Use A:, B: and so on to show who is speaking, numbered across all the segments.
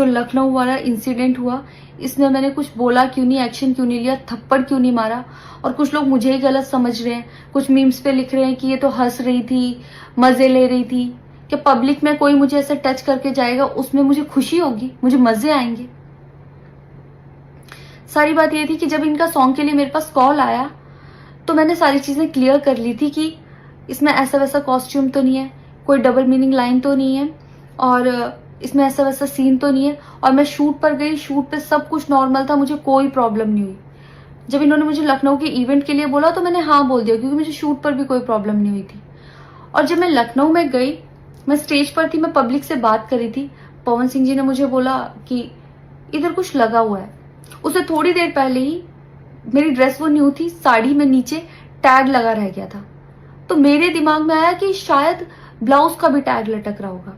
A: जो लखनऊ वाला इंसिडेंट हुआ, इसमें मैंने कुछ बोला क्यों नहीं, एक्शन क्यों नहीं लिया, थप्पड़ क्यों नहीं मारा। और कुछ लोग मुझे ही गलत समझ रहे हैं, कुछ मीम्स पे लिख रहे हैं कि ये तो हंस रही थी, मजे ले रही थी। कि पब्लिक में कोई मुझे ऐसे टच करके जाएगा, उसमें मुझे खुशी होगी, मुझे मजे आएंगे। सारी बात ये थी कि जब इनका सॉन्ग के लिए मेरे पास कॉल आया तो मैंने सारी चीजें क्लियर कर ली थी कि इसमें ऐसा वैसा कॉस्ट्यूम तो नहीं है, कोई डबल मीनिंग लाइन तो नहीं है, और इसमें ऐसा वैसा सीन तो नहीं है। और मैं शूट पर गई, शूट पे सब कुछ नॉर्मल था, मुझे कोई प्रॉब्लम नहीं हुई। जब इन्होंने मुझे लखनऊ के इवेंट के लिए बोला तो मैंने हाँ बोल दिया, क्योंकि मुझे शूट पर भी कोई प्रॉब्लम नहीं हुई थी। और जब मैं लखनऊ में गई, मैं स्टेज पर थी, मैं पब्लिक से बात करी थी, पवन सिंह जी ने मुझे बोला कि इधर कुछ लगा हुआ है। उससे थोड़ी देर पहले ही मेरी ड्रेस वो न्यू थी, साड़ी में नीचे टैग लगा रह गया था। तो मेरे दिमाग में आया कि शायद ब्लाउज का भी टैग लटक रहा होगा।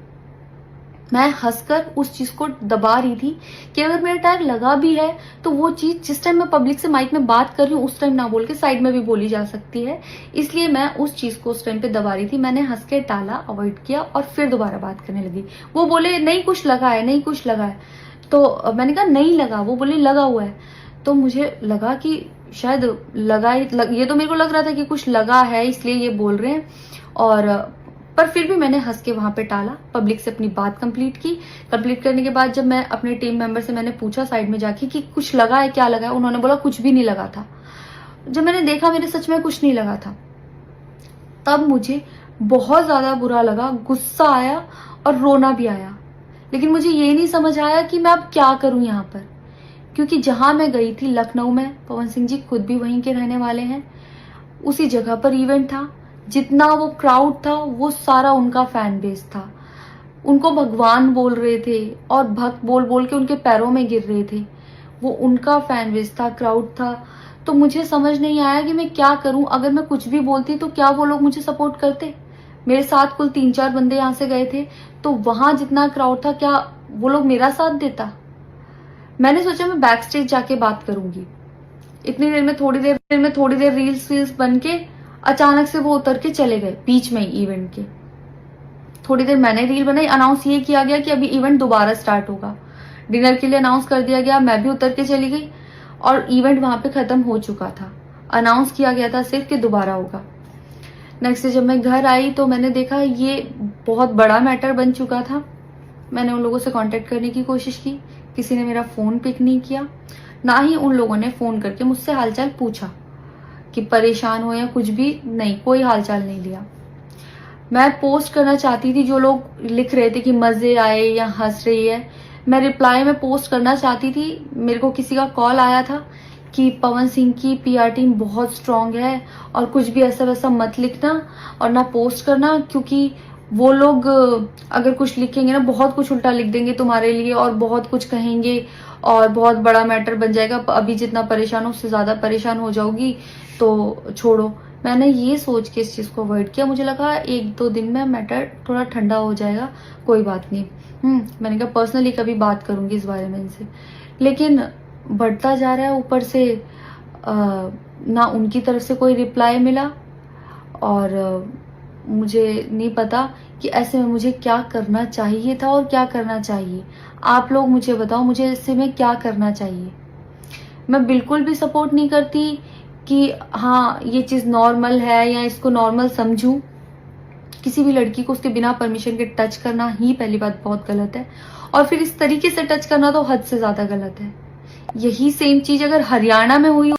A: मैं हंसकर उस चीज को दबा रही थी कि अगर मेरा टैग लगा भी है तो वो चीज जिस टाइम मैं पब्लिक से माइक में बात कर रही हूँ उस टाइम ना बोल के साइड में भी बोली जा सकती है, इसलिए मैं उस चीज को उस टाइम पे दबा रही थी। मैंने हंस के टाला, अवॉइड किया और फिर दोबारा बात करने लगी। वो बोले नहीं कुछ लगा है, नहीं कुछ लगा है। तो मैंने कहा नहीं लगा, वो बोले लगा हुआ है। तो मुझे लगा कि शायद ये तो मेरे को लग रहा था कि कुछ लगा है इसलिए ये बोल रहे हैं। और पर फिर भी मैंने हंस के वहां पे टाला, पब्लिक से अपनी बात कंप्लीट की। कंप्लीट करने के बाद जब मैं अपने टीम मेंबर से मैंने पूछा साइड में जाके कि कुछ लगा है, क्या लगा है, उन्होंने बोला कुछ भी नहीं लगा था। जब मैंने देखा मेरे सच में कुछ नहीं लगा था, तब मुझे बहुत ज्यादा बुरा लगा, गुस्सा आया और रोना भी आया। लेकिन मुझे ये नहीं समझ आया कि मैं अब क्या करूं यहाँ पर, क्योंकि जहां मैं गई थी लखनऊ में, पवन सिंह जी खुद भी वहीं के रहने वाले हैं, उसी जगह पर इवेंट था। जितना वो क्राउड था वो सारा उनका फैन बेस था। उनको भगवान बोल रहे थे और भक्त बोल बोल के उनके पैरों में गिर रहे थे। वो उनका फैन बेस था, क्राउड था। तो मुझे समझ नहीं आया कि मैं क्या करूं। अगर मैं कुछ भी बोलती तो क्या वो लोग मुझे सपोर्ट करते। मेरे साथ कुल 3-4 बंदे यहाँ से गए थे, तो वहां जितना क्राउड था क्या वो लोग मेरा साथ देता। मैंने सोचा मैं बैक स्टेज जाके बात करूंगी। इतनी देर में थोड़ी देर रील्स बन के अचानक से वो उतर के चले गए बीच में ही इवेंट के। थोड़ी देर मैंने रील बनाई, अनाउंस ये किया गया कि अभी इवेंट दोबारा स्टार्ट होगा। डिनर के लिए अनाउंस कर दिया गया, मैं भी उतर के चली गई और इवेंट वहां पे खत्म हो चुका था। अनाउंस किया गया था सिर्फ कि दोबारा होगा। नेक्स्ट डे जब मैं घर आई तो मैंने देखा ये बहुत बड़ा मैटर बन चुका था। मैंने उन लोगों से कांटेक्ट करने की कोशिश की, किसी ने मेरा फोन पिक नहीं किया, ना ही उन लोगों ने फोन करके मुझसे हालचाल पूछा कि परेशान हो या कुछ भी नहीं, कोई हालचाल नहीं लिया। मैं पोस्ट करना चाहती थी, जो लोग लिख रहे थे कि मजे आए या हंस रही है, मैं रिप्लाई में पोस्ट करना चाहती थी। मेरे को किसी का कॉल आया था कि पवन सिंह की पीआर टीम बहुत स्ट्रांग है और कुछ भी ऐसा वैसा मत लिखना और ना पोस्ट करना, क्योंकि वो लोग अगर कुछ लिखेंगे ना बहुत कुछ उल्टा लिख देंगे तुम्हारे लिए और बहुत कुछ कहेंगे और बहुत बड़ा मैटर बन जाएगा। अभी जितना परेशान हो उससे ज्यादा परेशान हो जाओगी, तो छोड़ो। मैंने ये सोच के इस चीज को अवॉइड किया। मुझे लगा 1-2 दिन में मैटर थोड़ा ठंडा हो जाएगा, कोई बात नहीं। मैंने कहा पर्सनली कभी बात करूंगी इस बारे में इनसे। लेकिन बढ़ता जा रहा है, ऊपर से ना उनकी तरफ से कोई रिप्लाई मिला और मुझे नहीं पता कि ऐसे में मुझे क्या करना चाहिए था और क्या करना चाहिए। आप लोग मुझे बताओ, मुझे ऐसे में क्या करना चाहिए। मैं बिल्कुल भी सपोर्ट नहीं करती कि हाँ ये चीज नॉर्मल है या इसको नॉर्मल समझूं। किसी भी लड़की को उसके बिना परमिशन के टच करना ही पहली बात बहुत गलत है, और फिर इस तरीके से टच करना तो हद से ज्यादा गलत है। यही सेम चीज अगर हरियाणा में हुई